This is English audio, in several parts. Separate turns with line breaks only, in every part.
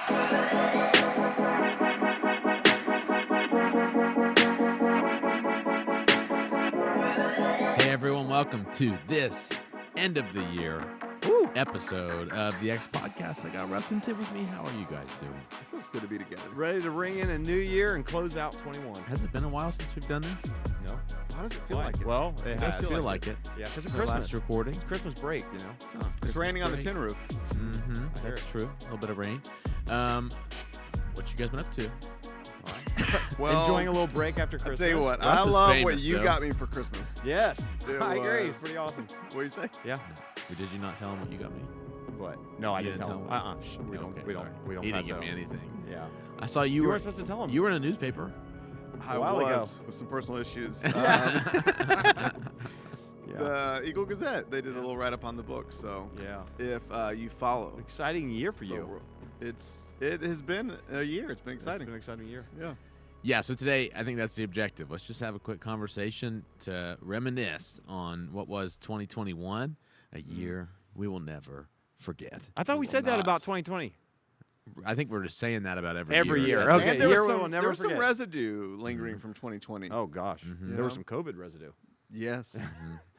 Hey everyone, welcome to this end of the year episode of the X Podcast. I got Russ and Tim with me. How are you guys doing?
It feels good to be together.
Ready to ring in a new year and close out 21.
Has it been a while since we've done this?
No.
How does it feel like it?
Well, it
It
has.
does feel like it.
Yeah, because of
Since our last
Christmas.
recording.
It's Christmas break, you know.
Oh,
It's raining on the
break.
tin roof.
Mm-hmm.
I hear
That's
it.
true. A little bit of rain. What you guys been up to?
Well,
Enjoying a little break after
I'll
Christmas.
tell you what,
Russ
I
is
love
famous,
what you
though.
got me for Christmas.
Yes.
It
I agree.
was-
It's pretty awesome.
What do you say?
Yeah.
Or did you not tell him what you got me?
What? No, I
You
didn't tell him.
him?
We
Okay,
don't.
sorry.
We don't
He
pass
didn't give
that
me
on.
anything.
Yeah.
I saw
You
you
weren't supposed to tell him.
You were in a newspaper.
I
while
was
ago.
with some personal issues.
Yeah.
The Eagle Gazette, they did a little write-up on the book. So
Yeah.
if you follow,
Exciting year for
the
you.
world- it has been a year. It's been
It's
exciting.
been an exciting year.
Yeah.
Yeah, so today I think that's the objective. Let's just have a quick conversation to reminisce on what was 2021, a year we will never forget.
I thought we
will
said that
not.
about 2020.
I think we're just saying that about every
Every year.
Yeah.
Okay.
And there
year
was
we will
some,
never
there was some
forget.
residue lingering from 2020.
Oh gosh,
Mhm.
there was
Yeah.
some COVID residue.
Yes.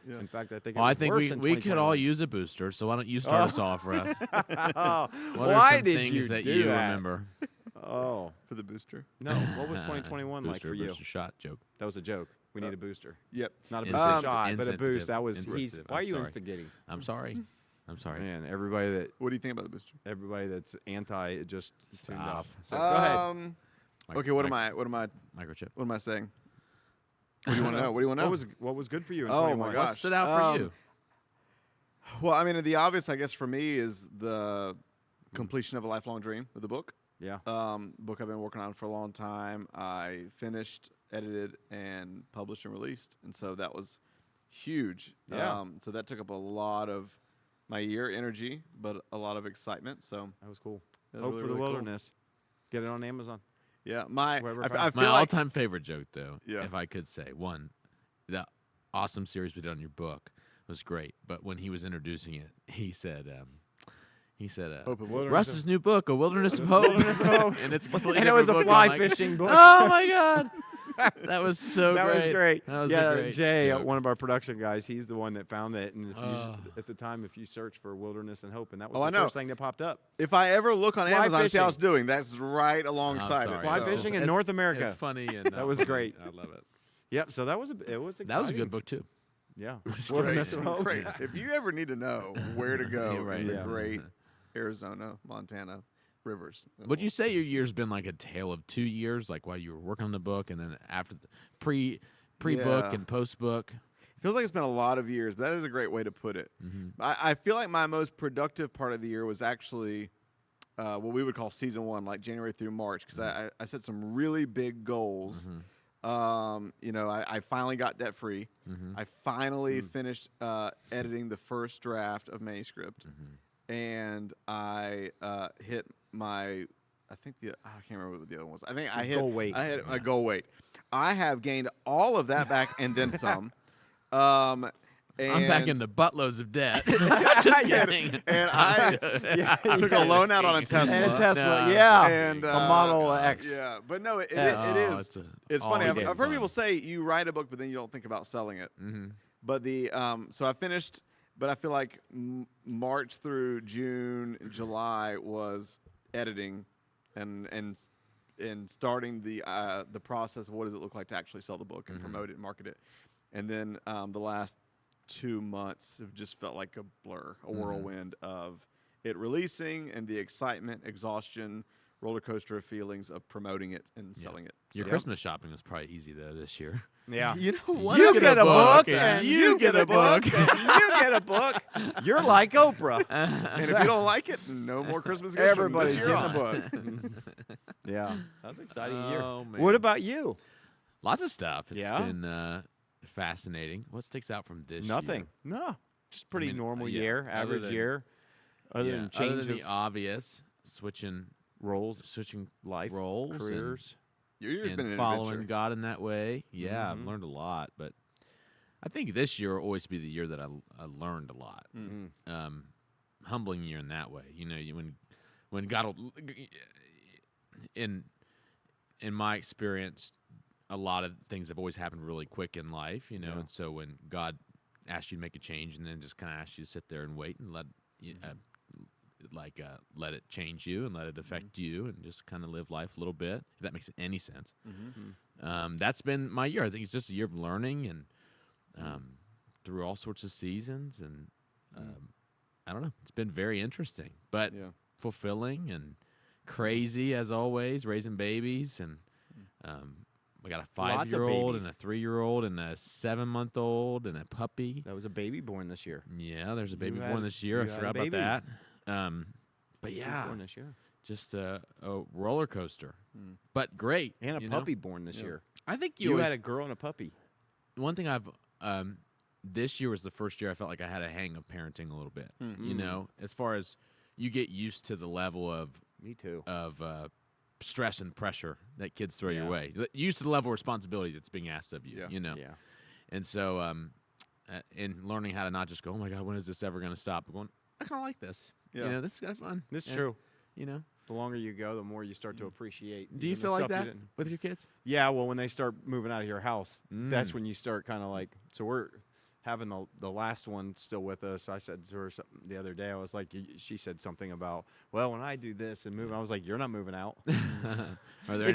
Yeah.
In fact, I think.
Well,
it
I
was
think
worse in
we could all
2021.
use a booster, so why don't you start us off, Russ?
Oh,
What are
why
some
did
things
you
that
do
you
that?
remember?
Oh
For the booster.
no! What was 2021 like
Booster,
for you?
Booster shot joke.
That was a joke. We need a booster,
Yep.
not a
Insensitive.
booster shot, but a
Insensitive.
boost. That was he's.
Insensitive.
Why are
I'm
you
sorry.
instigating?
I'm sorry. I'm sorry.
Man,
What do you think about the booster?
everybody that's anti, it just tuned
Stop.
off. So go ahead.
Okay. What am
Microchip.
I saying? What do you want to know? What do you want to know?
What was good for you in
Oh,
21?
my gosh.
What stood out for you?
Well, I mean, the obvious, I guess, for me is the completion of a lifelong dream with the book.
Yeah.
Book I've been working on for a long time. I finished, edited, and published and released, and so that was huge.
Yeah.
So that took up a lot of my year, energy, but a lot of excitement. So
That was cool.
that was
Hope
really,
for the
really cool.
Wilderness. Get it on Amazon.
Yeah,
Wherever
I
found.
feel
My
like
all-time favorite joke, though,
Yeah.
if I could say, one, the awesome series we did on your book was great, but when he was introducing it, he said,
Hope of
Wilderness
Russ's new book, A Wilderness of Hope.
Wilderness of Hope.
And it's a completely
And it was a
different book.
fly
I'm like,
fishing book.
Oh, my God. That was so
that
great.
was great.
That was
yeah,
a great
Jay,
joke.
one of our production guys, he's the one that found it. And if
Oh.
at the time, if you search for Wilderness and Hope, and that was
Oh, I
the
know.
first thing that popped up.
If I ever look on
Fly
Amazon and see how
fishing.
it's doing, that's right alongside
sorry.
it.
Fly
so-
fishing in
It's-
North America.
It's funny. And
That was great.
I love it.
Yep. So that was it was exciting.
That was a good book, too.
Yeah.
Great.
Wilderness of Hope.
Great. If you ever need to know where to go
Yeah, right.
in the
Yeah.
great Arizona, Montana rivers.
Would you say your year's been like a tale of 2 years, like while you were working on the book and then after the pre-book
Yeah.
and post-book?
Feels like it's been a lot of years, but that is a great way to put it.
Mm-hmm.
I feel like my most productive part of the year was actually what we would call season one, like January through March, because I set some really big goals. I finally got debt free. I finally finished editing the first draft of manuscript, and I hit my. I can't remember what the other one was. I think I hit
Goal weight.
I hit my goal weight. I have gained all of that back and then some.
I'm back into buttloads of debt. Just kidding.
And I took a loan out on a Tesla.
And a Tesla,
No,
yeah.
And,
a Model X.
Yeah, but no, it
Oh,
is.
it's
It's
all
funny. I've
day
heard
fun.
people say you write a book, but then you don't think about selling it.
Mm-hmm.
But so I finished, but I feel like March through June, July was editing, and starting the process of what does it look like to actually sell the book and promote it and market it, and then the last 2 months have just felt like a blur, a whirlwind of it releasing and the excitement, exhaustion, roller coaster of feelings of promoting it and selling it.
Your
So-
Christmas shopping was probably easy, though, this year.
Yeah.
You know what?
You get a book,
and
and
you
you
get
get
a
a book, and you get a book. You're like Oprah.
And if you don't like it, no more Christmas gifts. from
Everybody's
this year
getting a
on.
book. Yeah, that's an exciting year.
Oh, man.
What about you?
Lots of stuff. It's
Yeah?
been fascinating. What sticks out from this
Nothing.
year?
No, just pretty
mean,
normal
yeah,
year,
other
average
than-
year. Other
Yeah,
than
other
change
than the
of
obvious, switching
switching life,
roles and-
careers.
Your year's
and
been an
following
adventure.
God in that way. Yeah, I've
Mhm.
learned a lot, but I think this year will always be the year that I learned a lot.
Mm.
Humbling year in that way. You know, when when God will, in my experience, a lot of things have always happened really quick in life, you know.
Yeah.
And so when God asks you to make a change, and then just kind of asks you to sit there and wait and let let it change you and let it affect you, and just kind of live life a little bit, if that makes any sense. That's been my year. I think it's just a year of learning and through all sorts of seasons, and I don't know. It's been very interesting, but fulfilling and crazy as always. Raising babies, and we got a 5-year-old and a 3-year-old and a 7-month-old and a puppy.
That was a baby born this year.
Yeah, there's a baby born this year. I forgot about that. But yeah,
born this year.
Just a roller coaster, but great.
And a puppy born this year.
I think
you had a girl and a puppy.
One thing I've this year was the first year I felt like I had a hang of parenting a little bit. You know, as far as you get used to the level of stress and pressure that kids throw your way. Used to the level of responsibility that's being asked of you. You know, and so in learning how to not just go, oh my God, when is this ever going to stop? But going, I kind of like this. You know, this is kind of fun.
This is true.
You know,
the longer you go, the more you start to appreciate.
Do you feel like that with your kids?
Yeah. Well, when they start moving out of your house, that's when you start kind of like. So we're having the last one still with us. I said to her something the other day. I was like, she said something about, well, when I do this and move, I was like, you're not moving out.
Are there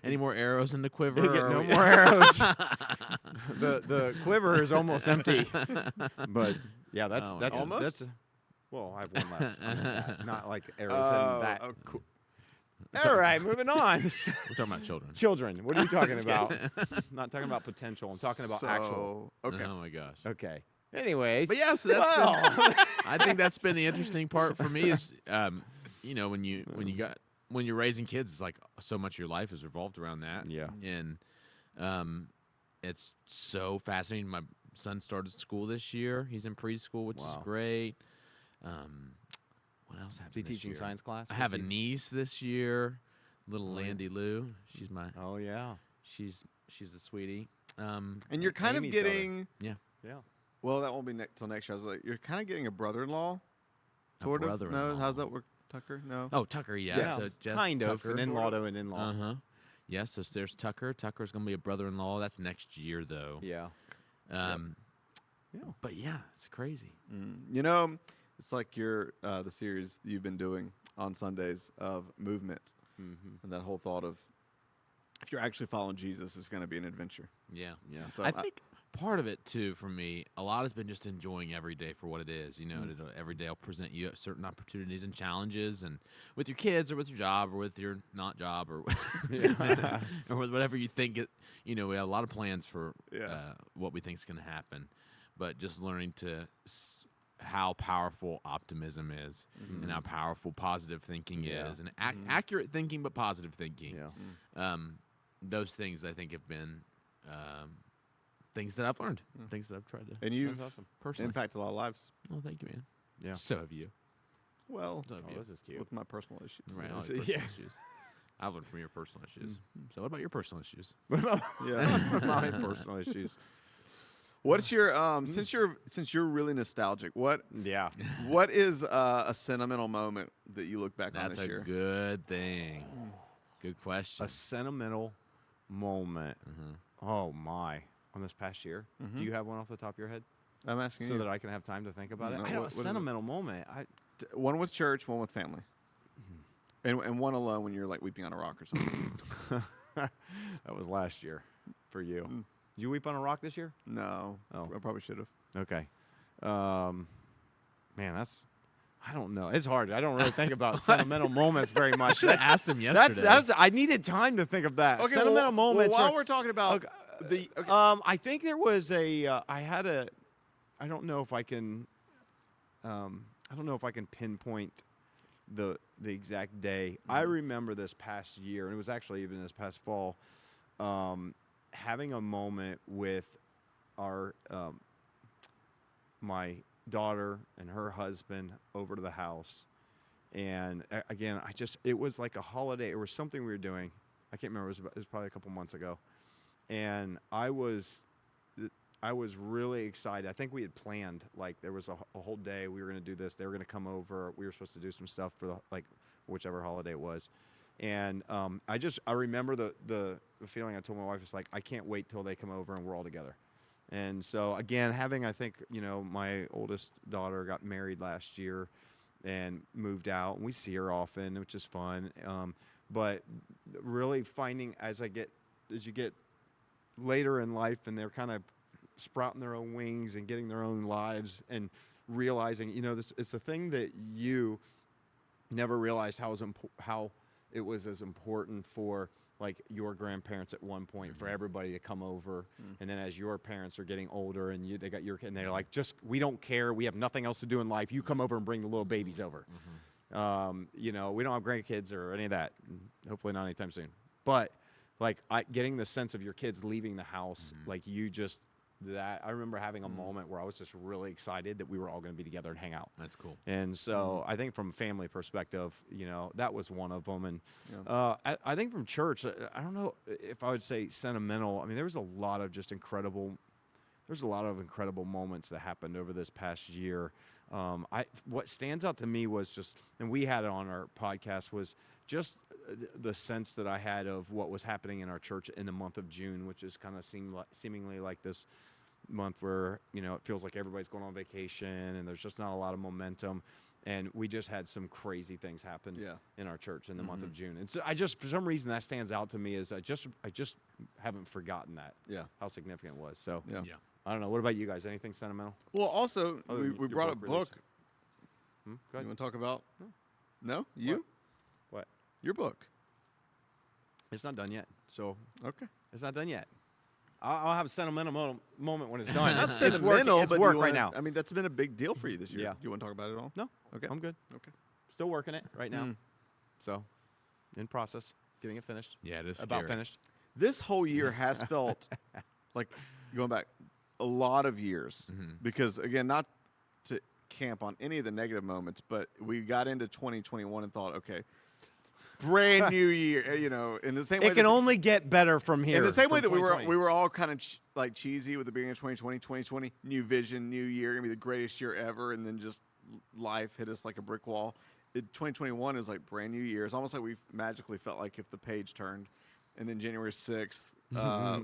any more arrows in the quiver?
No more arrows. the quiver is almost empty. But yeah, that's
almost.
Well, I have one left. I mean, not like arrows in that.
Oh, cool.
All right, moving on.
We're talking about children.
Children. What are you talking about? I'm not talking about potential. I'm talking about actual.
Okay.
Oh my gosh.
Okay. Anyways.
But yeah, so that's been, I think that's been the interesting part for me is, you know, when you're raising kids, it's like so much of your life is revolved around that.
Yeah.
And it's so fascinating. My son started school this year. He's in preschool, which is great. What else happened?
Is he
this
teaching
year?
science class?
I have a niece this year, little Landy Lou. She's my.
Oh yeah.
She's a sweetie.
And you're kind
Amy's
of getting.
Yeah.
Well, that won't be till next year. I was like, you're kind of getting a brother-in-law.
Sort of.
No, how's that work, Tucker? No.
Oh, Tucker. Yeah.
Yeah.
So just
Kind of
Tucker.
an in-law to an in-law.
Uh-huh. Yeah, so there's Tucker. Tucker's going to be a brother-in-law. That's next year, though.
Yeah.
But yeah, it's crazy.
You know, it's like the series you've been doing on Sundays of movement, and that whole thought of if you're actually following Jesus, it's going to be an adventure.
Yeah.
So
I think part of it, too, for me, a lot has been just enjoying every day for what it is. You know, every day will present you certain opportunities and challenges, and with your kids or with your job or with your not job or, or with whatever you think. You know, we have a lot of plans for what we think is going to happen, but just learning to how powerful optimism is and how powerful positive thinking is, and accurate thinking but positive thinking. Those things I think have been things that I've learned, things that I've tried to.
And you've
personally
impacted a lot of lives.
Oh, thank you, man.
Yeah.
So have you.
Well,
this is cute.
with my personal issues.
Right.
Yeah.
All your personal issues. I've learned from your personal issues. So what about your personal issues?
My personal issues.
What's your since you're really nostalgic? What is a sentimental moment that you look back on
That's
this year?
a good thing. Good question.
A sentimental moment. Oh my! On this past year, do you have one off the top of your head?
I'm asking
so
you.
that I can have time to think about it.
No,
I know
what
a
is it?
sentimental moment.
One with church, one with family, and one alone when you're like weeping on a rock or something.
That was last year for you. Did you weep on a rock this year?
No.
Oh.
I probably should have.
Okay. Man, I don't know. It's hard. I don't really think about sentimental moments very much.
Should have asked him yesterday.
I needed time to think of that.
Okay,
Sentimental moments.
While we're talking about
I think there was I don't know if I can pinpoint the exact day. I remember this past year, and it was actually even this past fall, having a moment with our my daughter and her husband over to the house. And again, it was like a holiday. It was something we were doing. I can't remember. It was probably a couple months ago. And I was really excited. I think we had planned, like there was a whole day we were going to do this. They were going to come over. We were supposed to do some stuff for whichever holiday it was. And I remember the feeling. I told my wife, it's like, I can't wait till they come over and we're all together. And so again, I think, my oldest daughter got married last year and moved out, and we see her often, which is fun. But really finding as you get later in life and they're kind of sprouting their own wings and getting their own lives and realizing, this it's a thing that you never realized how it was as important for like your grandparents at one point for everybody to come over. And then as your parents are getting older and they got your kid and they're like, we don't care. We have nothing else to do in life. You come over and bring the little babies over. We don't have grandkids or any of that. Hopefully not anytime soon. But like getting the sense of your kids leaving the house, like I remember having a moment where I was just really excited that we were all going to be together and hang out.
That's cool.
And so I think from a family perspective, that was one of them. And I think from church, I don't know if I would say sentimental. I mean, there was a lot of incredible moments that happened over this past year. What stands out to me was and we had it on our podcast, was just the sense that I had of what was happening in our church in the month of June, which is kind of seemingly like this month where, it feels like everybody's going on vacation and there's just not a lot of momentum. And we just had some crazy things happen in our church in the month of June. And so for some reason that stands out to me is I just haven't forgotten that.
Yeah.
How significant it was. So
Yeah.
I don't know. What about you guys? Anything sentimental?
Well, also,
Other
we
than your
brought up
book release.
book.
Go
You
ahead.
want to talk about? No? You?
What?
Your book.
It's not done yet. So
Okay.
it's not done yet. I'll have a sentimental moment when it's done.
Not
It's
sentimental,
it's
but
work
you
right
wanna-
now.
I mean, that's been a big deal for you this year.
Yeah.
You want to talk about it at all?
No.
Okay.
I'm good.
Okay.
Still working it right now.
Mm.
So in process, getting it finished.
Yeah, it is
About
scary.
finished.
This whole year has felt like, going back a lot of years, because again, not to camp on any of the negative moments, but we got into 2021 and thought, okay, brand new year, in the same way
It can only get better from here.
in the same way
from
that we
2020.
were all kind of like cheesy with the beginning of 2020, new vision, new year, gonna be the greatest year ever, and then just life hit us like a brick wall. 2021 is like brand new year. It's almost like we magically felt like if the page turned, and then January 6th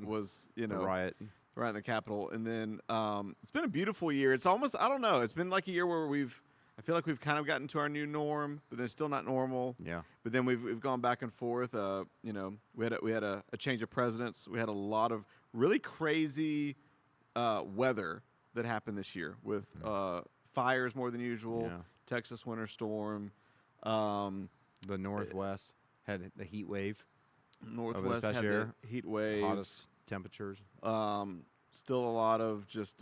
was
The riot.
right in the Capitol, and then it's been a beautiful year. It's almost, I don't know, it's been like a year where I feel like we've kind of gotten to our new norm, but then it's still not normal.
Yeah.
But then we've gone back and forth. We had a change of presidents. We had a lot of really crazy weather that happened this year with fires more than usual.
Yeah.
Texas winter storm.
The Northwest had the heat wave.
Northwest
past
had
year,
the heat wave.
Hottest temperatures.
Still a lot of just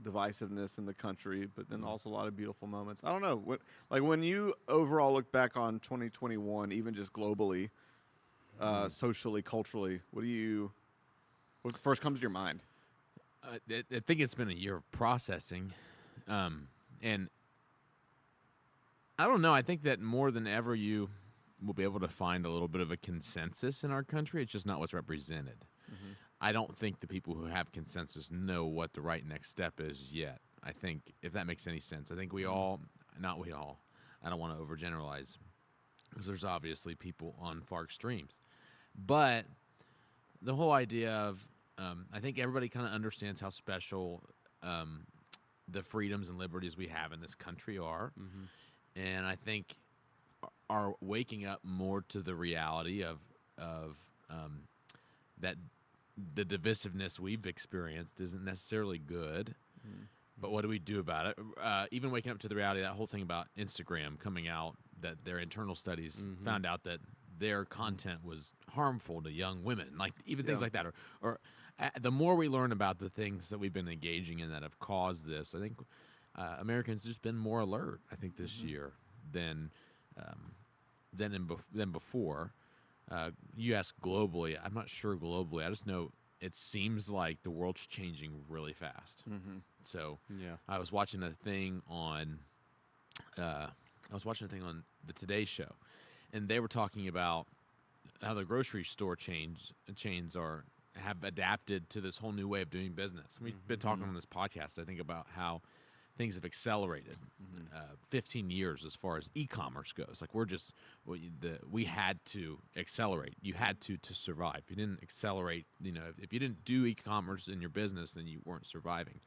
divisiveness in the country, but then also a lot of beautiful moments. I don't know. When you overall look back on 2021, even just globally, socially, culturally, what first comes to your mind?
I think it's been a year of processing, and I don't know. I think that more than ever, you will be able to find a little bit of a consensus in our country. It's just not what's represented. I don't think the people who have consensus know what the right next step is yet. I think, if that makes any sense, I think I don't want to overgeneralize, because there's obviously people on far extremes. But the whole idea of, I think everybody kind of understands how special the freedoms and liberties we have in this country are. And I think are waking up more to the reality of that the divisiveness we've experienced isn't necessarily good. But what do we do about it? Even waking up to the reality, that whole thing about Instagram coming out, that their internal studies found out that their content was harmful to young women, like even things like that. Or the more we learn about the things that we've been engaging in that have caused this, I think Americans just been more alert, I think, this year than before. You ask globally, I'm not sure globally. I just know it seems like the world's changing really fast. So I was watching a thing on the Today Show, and they were talking about how the grocery store chains have adapted to this whole new way of doing business. We've been talking on this podcast, I think, about how things have accelerated. 15 years as far as e-commerce goes. Like we had to accelerate. You had to survive. If you didn't accelerate, if you didn't do e-commerce in your business, then you weren't surviving.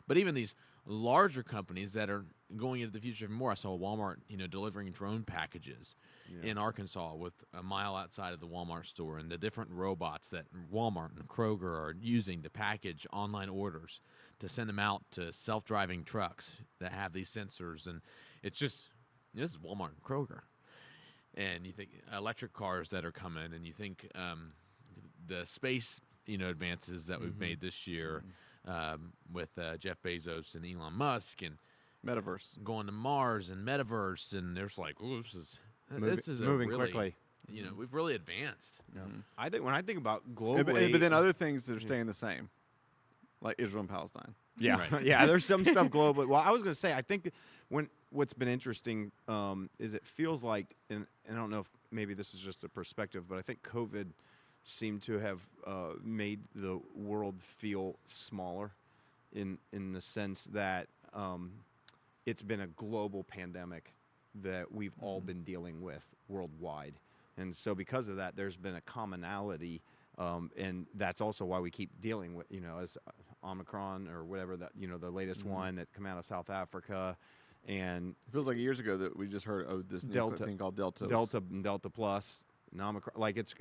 But even these larger companies that are going into the future even more. I saw Walmart, delivering drone packages in Arkansas with a mile outside of the Walmart store, and the different robots that Walmart and Kroger are using to package online orders to send them out to self-driving trucks that have these sensors. And it's just, this is Walmart and Kroger. And you think electric cars that are coming, and you think the space, advances that we've made this year with Jeff Bezos and Elon Musk, and
Metaverse,
going to Mars and Metaverse, and there's like, oh, this is
moving quickly.
We've really advanced.
Yeah. I think when I think about globally,
but then other things that are staying the same, like Israel and Palestine.
Yeah,
Right.
yeah. There's some stuff globally. Well, I was going to say, I think what's been interesting is it feels like, and I don't know if maybe this is just a perspective, but I think COVID seemed to have made the world feel smaller, in the sense that it's been a global pandemic that we've all been dealing with worldwide. And so because of that, there's been a commonality, and that's also why we keep dealing with, as Omicron or whatever, that, the latest one that come out of South Africa. And
it feels like years ago that we just heard, this new thing called Delta.
Delta and Delta Plus, and Omicron, like it's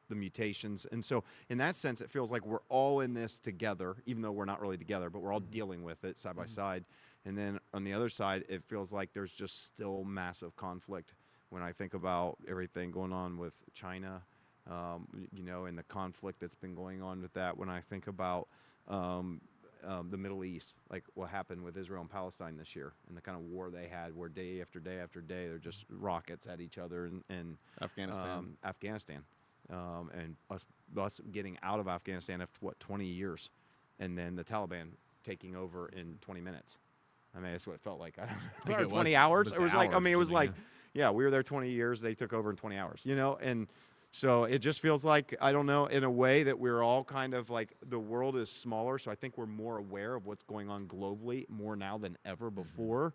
the mutations. And so in that sense, it feels like we're all in this together, even though we're not really together, but we're all dealing with it side by side. And then on the other side, it feels like there's just still massive conflict when I think about everything going on with China, and the conflict that's been going on with that. When I think about the Middle East, like what happened with Israel and Palestine this year, and the kind of war they had, where day after day after day, they're just rockets at each other, and Afghanistan, and us getting out of Afghanistan after 20 years, and then the Taliban taking over in 20 minutes. I mean, that's what it felt like. I don't know, 20 hours. It was like, I mean, it was like, yeah, we were there 20 years. They took over in 20 hours, and so it just feels like, I don't know, in a way that we're all kind of like, the world is smaller. So I think we're more aware of what's going on globally more now than ever before.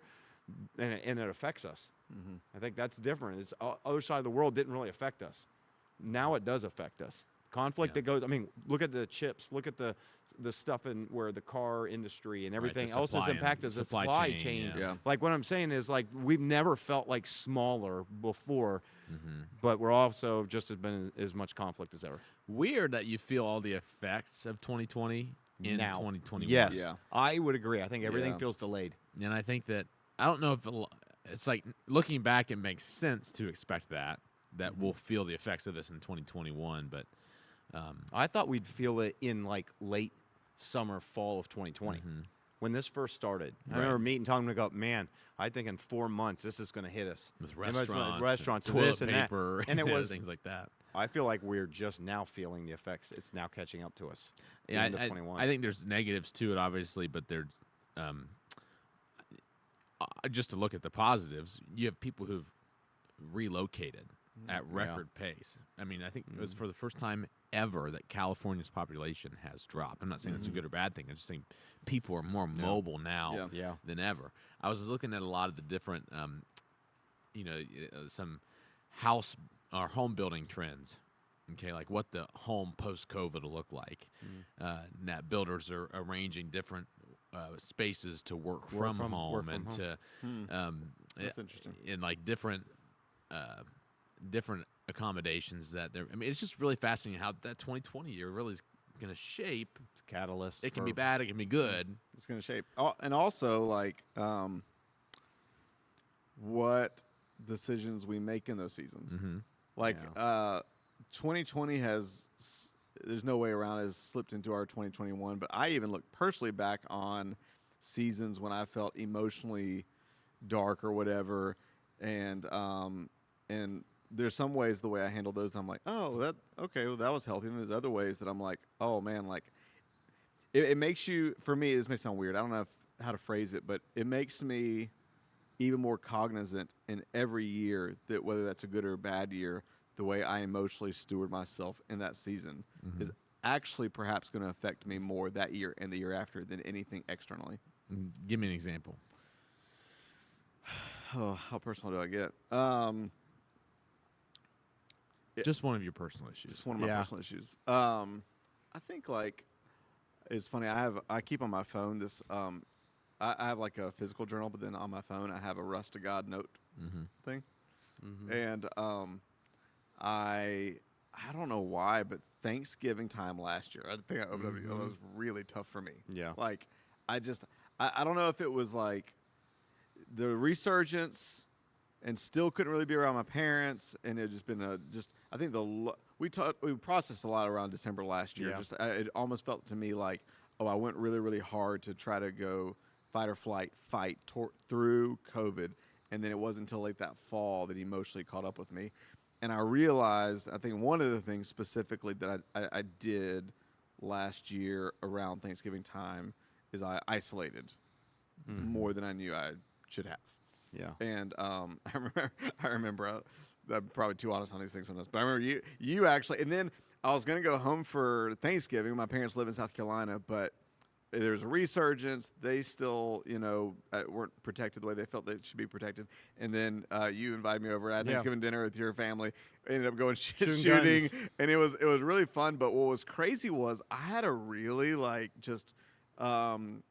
And it affects us. I think that's different. It's other side of the world didn't really affect us. Now it does affect us. Conflict that goes, I mean, look at the chips, look at the stuff in where the car industry and everything else is impacted, the supply chain.
Yeah.
Like what I'm saying is, like, we've never felt like smaller before, but we're also just been as much conflict as ever.
Weird that you feel all the effects of 2020 in 2021.
Yes,
Yeah.
I would agree. I think everything feels delayed.
And I think that, I don't know if it's like, looking back, it makes sense to expect that we'll feel the effects of this in 2021, but
I thought we'd feel it in like late summer, fall of 2020. When this first started. I remember meeting, talking to go, man, I think in 4 months this is going to hit us.
with
Restaurants,
and
and
toilet
this and that.
paper,
And it was
things like that.
I feel like we're just now feeling the effects. It's now catching up to us.
Yeah,
End of 21.
I think there's negatives to it, obviously, but there's just to look at the positives, you have people who've relocated at record pace. I mean, I think it was for the first time ever that California's population has dropped. I'm not saying it's a good or bad thing. I'm just saying people are more mobile now than ever. I was looking at a lot of the different, some house or home building trends. Okay, like what the home post-COVID will look like. That builders are arranging different spaces to work from home and to
That's interesting.
in like different accommodations that they're. I mean, it's just really fascinating how that 2020 year really is going to shape.
It's a catalyst.
It can be bad. It can be good.
It's going to shape. And also, like, what decisions we make in those seasons. Like, 2020 there's no way around it, has slipped into our 2021. But I even look personally back on seasons when I felt emotionally dark or whatever. And there's some ways the way I handle those, I'm like, oh, that was healthy. And there's other ways that I'm like, oh man, like it makes you, for me, this may sound weird. I don't know how to phrase it, but it makes me even more cognizant in every year that whether that's a good or a bad year, the way I emotionally steward myself in that season is actually perhaps going to affect me more that year and the year after than anything externally.
Give me an example.
Oh, how personal do I get?
Just one of your personal issues.
Just one of my personal issues. I think like it's funny. I keep on my phone this. I have like a physical journal, but then on my phone I have a Russ to God note thing, and I don't know why, but Thanksgiving time last year, I think I opened up. It was really tough for me.
Yeah.
Like I don't know if it was like the resurgence and still couldn't really be around my parents, and it just been I think we processed a lot around December last year.
Yeah.
It almost felt to me like, oh, I went really, really hard to try to go fight or flight through COVID, and then it wasn't until late that fall that he emotionally caught up with me. And I realized, I think one of the things specifically that I did last year around Thanksgiving time is I isolated more than I knew I should have.
Yeah.
And I remember I'm probably too honest on these things sometimes, but I remember you actually, and then I was going to go home for Thanksgiving. My parents live in South Carolina, but there's a resurgence. They still, weren't protected the way they felt they should be protected. And then you invited me over. I had Thanksgiving dinner with your family. Ended up going shooting, and it was really fun. But what was crazy was I had a really just kind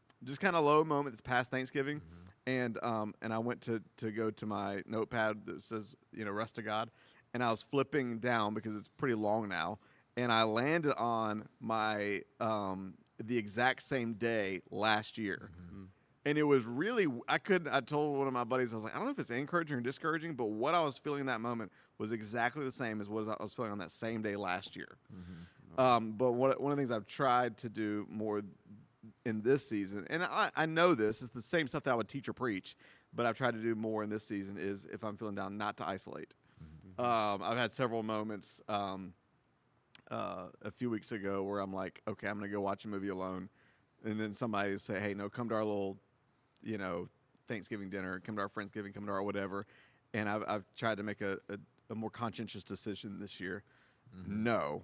of low moment this past Thanksgiving, and I went to go to my notepad that says Russ to God, and I was flipping down because it's pretty long now, and I landed on my the exact same day last year. And it was really, I told one of my buddies, I was like, I don't know if it's encouraging or discouraging, but what I was feeling in that moment was exactly the same as what I was feeling on that same day last year. But one of the things I've tried to do more in this season, and I know this is the same stuff that I would teach or preach, but I've tried to do more in this season is if I'm feeling down, not to isolate. I've had several moments a few weeks ago where I'm like, okay, I'm going to go watch a movie alone. And then somebody would say, hey, no, come to our little, Thanksgiving dinner, come to our Friendsgiving, come to our whatever. And I've tried to make a more conscientious decision this year. No,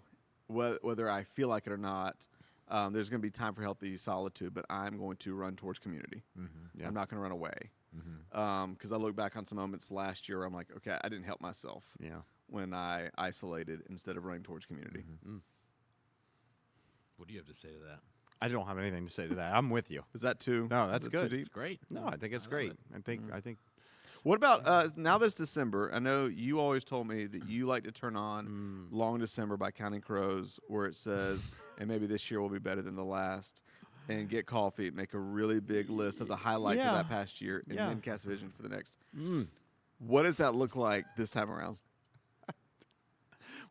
whether I feel like it or not, there's going to be time for healthy solitude, but I'm going to run towards community.
Yeah.
I'm not going to run away. Because I look back on some moments last year where I'm like, okay, I didn't help myself.
Yeah.
When I isolated instead of running towards community.
What do you have to say to that?
I don't have anything to say to that. I'm with you.
Is that too?
No, that's
is that
good.
Too
It's
deep?
great.
No, I think it's great. I think.
What about now that it's December? I know you always told me that you like to turn on Long December by Counting Crows, where it says, and maybe this year will be better than the last, and get coffee, make a really big list of the highlights of that past year, and then cast a vision for the next. What does that look like this time around?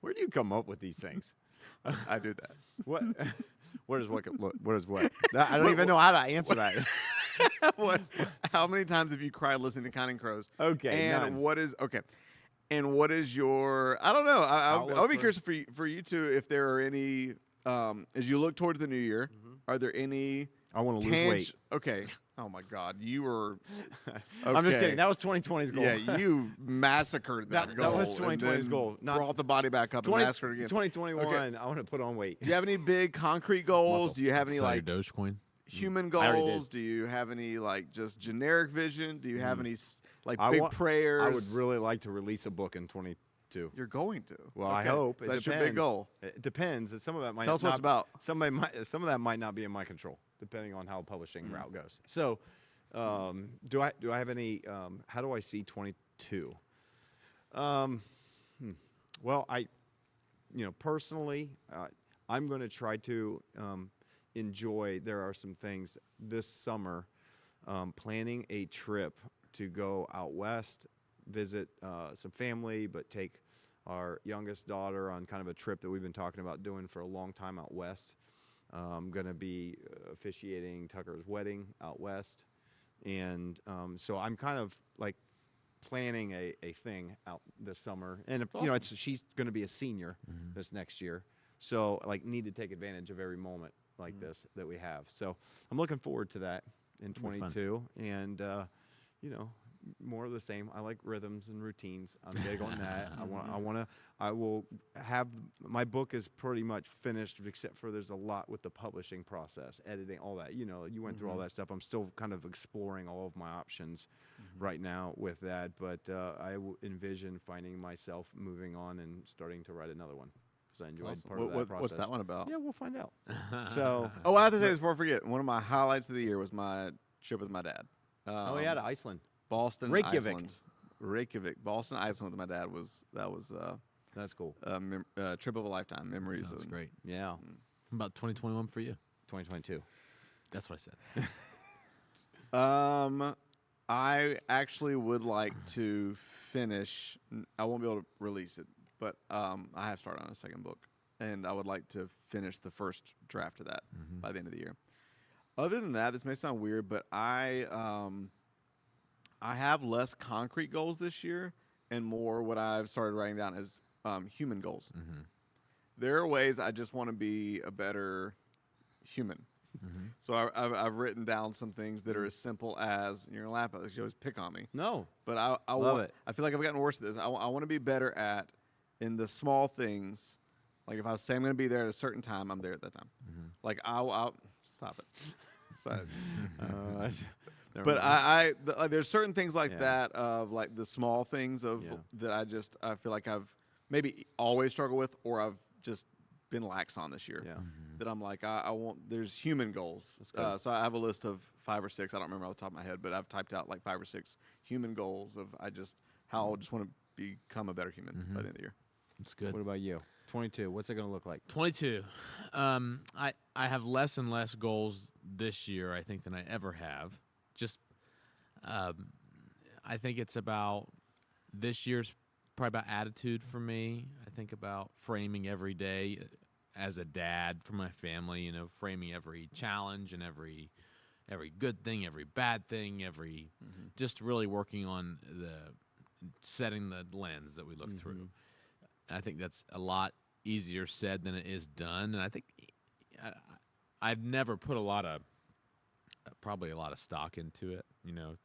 Where do you come up with these things?
I do that.
What? What is what? What is what? I don't even know how to answer that.
How many times have you cried listening to Counting Crows?
Okay.
And
none.
what is okay? And what is your? I don't know. I'll be curious for you two if there are any. As you look towards the new year, are there any?
I want to lose weight.
Okay. Oh my God, you were. Okay.
I'm just kidding. That was 2020's goal.
Yeah, you massacred that goal.
That was 2020's goal.
Brought the body back up and massacred it again.
2021.
Okay.
I want to put on weight.
Do you have any big concrete goals?
Muscle.
Do you have any
Sell your
like
Dogecoin?
human
I already
goals?
did.
Do you have any like just generic vision? Do you have any like
I
big
want-
prayers?
I would really like to release a book in 22.
You're going to.
Well, I
Okay.
hope.
So
It
that's
depends.
your big goal.
It depends. Some of that might
Tell us what
not,
it's about.
Some of that might not be in my control, depending on how publishing route goes. So, do I have any? How do I see 22? Well, personally, I'm going to try to enjoy. There are some things this summer. Planning a trip to go out west, visit some family, but take our youngest daughter on kind of a trip that we've been talking about doing for a long time out west. I'm going to be officiating Tucker's wedding out west. And so I'm kind of like planning a thing out this summer. And, she's going to be a senior this next year. So, need to take advantage of every moment like this that we have. So I'm looking forward to that in 22. And, more of the same. I like rhythms and routines. I'm big on that. I will have, my book is pretty much finished, except for there's a lot with the publishing process, editing, all that. You know, you went through all that stuff. I'm still kind of exploring all of my options right now with that, but I envision finding myself moving on and starting to write another one. I enjoyed
Awesome.
part of that process.
What's that one about?
Yeah, we'll find out. So,
I have to say this before I forget. One of my highlights of the year was my trip with my dad.
yeah, to Iceland.
Boston,
Reykjavik.
Iceland. Reykjavik, Boston, Iceland with my dad was
That's cool.
trip of a lifetime. Memories.
Sounds great.
Yeah.
How about 2021 for you?
2022.
That's what I said.
I actually would like to finish. I won't be able to release it, but I have started on a second book, and I would like to finish the first draft of that by the end of the year. Other than that, this may sound weird, but I have less concrete goals this year, and more what I've started writing down as human goals. There are ways I just want to be a better human. So I've written down some things that are as simple as, you're gonna laugh at this, you always pick on me.
No.
But I
Love
want,
it.
I feel like I've gotten worse at this. I want to be better at, in the small things. Like if I was saying I'm going to be there at a certain time, I'm there at that time. Like I'll stop it. Stop it. But there's certain things like that of like the small things of that I feel like I've maybe always struggled with, or I've just been lax on this year.
Yeah.
That I'm like, I want, there's human goals. So I have a list of 5 or 6. I don't remember off the top of my head, but I've typed out like 5 or 6 human goals of how I just want to become a better human by the end of the year.
That's good.
What about you? 22. What's it going to look like?
22. I have less and less goals this year, I think, than I ever have. Just, I think it's about, this year's probably about attitude for me. I think about framing every day as a dad for my family, you know, framing every challenge and every good thing, every bad thing, just really working on setting the lens that we look through. I think that's a lot easier said than it is done, and I think I've never put probably a lot of stock into it, you know,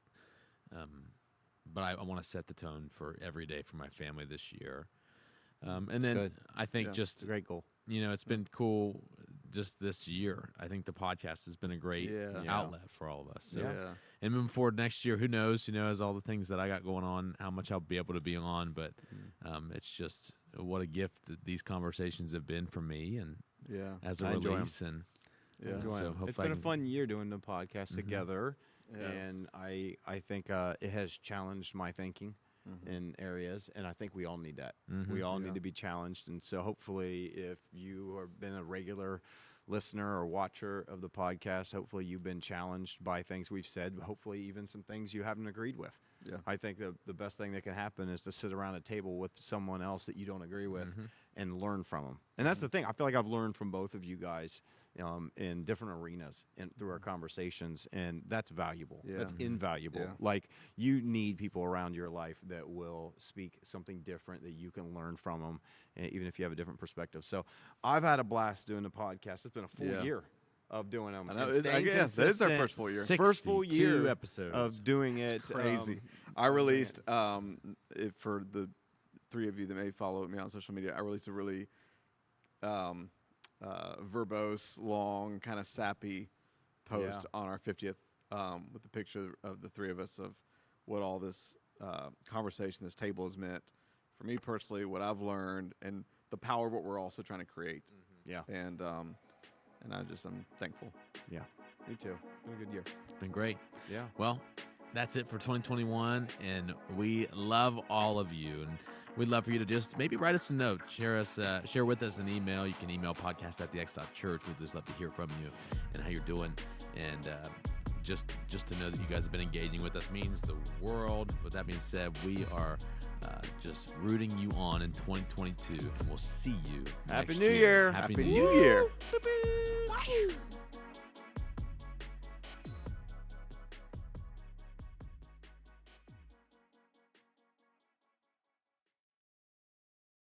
but I want to set the tone for every day for my family this year. And
That's
then
good.
I think
It's a great goal.
you know, it's been cool just this year. I think the podcast has been a great outlet for all of us. So, and moving forward next year, who knows, you know, as all the things that I got going on, how much I'll be able to be on, but it's just what a gift that these conversations have been for me, and as a release. And so
it's been a fun year doing the podcast together. And I think it has challenged my thinking in areas, and I think we all need that. We all need to be challenged, and so hopefully if you have been a regular listener or watcher of the podcast, hopefully you've been challenged by things we've said, hopefully even some things you haven't agreed with. I think the best thing that can happen is to sit around a table with someone else that you don't agree with and learn from them. And that's the thing. I feel like I've learned from both of you guys in different arenas and through our conversations, and that's valuable. That's invaluable. Like, you need people around your life that will speak something different that you can learn from them, even if you have a different perspective. So I've had a blast doing the podcast. It's been a full year of doing them.
I know. I guess that is our first full year.
First full year
episodes
of doing it.
Crazy. I released for the 3 of you that may follow me on social media, I released a really verbose, long, kind of sappy post on our 50th with the picture of the 3 of us, of what all this conversation, this table has meant for me personally, what I've learned, and the power of what we're also trying to create. And I'm thankful.
Yeah, me too. Been a good year.
It's been great.
Yeah.
Well, that's it for 2021, and we love all of you, and we'd love for you to just maybe write us a note, share with us an email. You can email podcast@thex.church. We'd just love to hear from you and how you're doing, and just to know that you guys have been engaging with us means the world. With that being said, we are just rooting you on in 2022, and we'll see you
Happy
next
New Year.
Happy New Year.
Year.